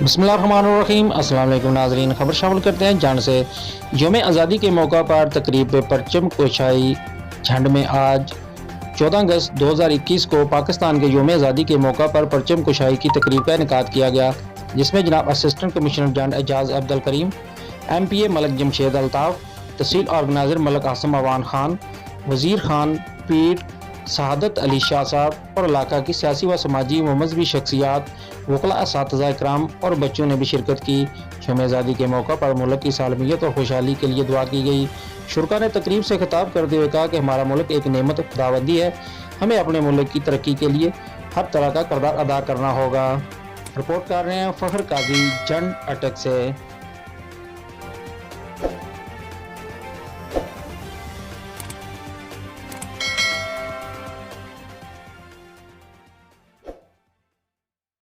बिस्मिल्लाहिर्रहमानिर्रहीम। अस्सलाम वालेकुम नाज़रीन, खबर शामिल करते हैं जान से। यौम आज़ादी के मौका पर तकरीब परचम कुशाई झंड में आज 14 अगस्त 2021 को पाकिस्तान के यौम आज़ादी के मौका पर परचम कुशाई की तकरीब का इनेकाद किया गया, जिसमें जनाब assistant commissioner general Ejaz Abdul Karim, MPA Malak Jamshed Altaf, tehsil organiser Malak Asam Awan Khan, Wazir Khan पीर शहादत अली शाह साहब और इलाका की सियासी व समाजी व मजहबी शख्सियात, वकला, असातिज़ा इकराम और बच्चों ने भी शिरकत की। यौम आज़ादी के मौका पर मुल्क की सालमियत और खुशहाली के लिए दुआ की गई। शुरका ने तकरीब से खिताब करते हुए कहा कि हमारा मुल्क एक नेमत खुदाबंदी है, हमें अपने मुल्क की तरक्की के लिए हर तरह का किरदार अदा करना होगा। रिपोर्ट कर रहे हैं फ़खर काजी जंड अटक से।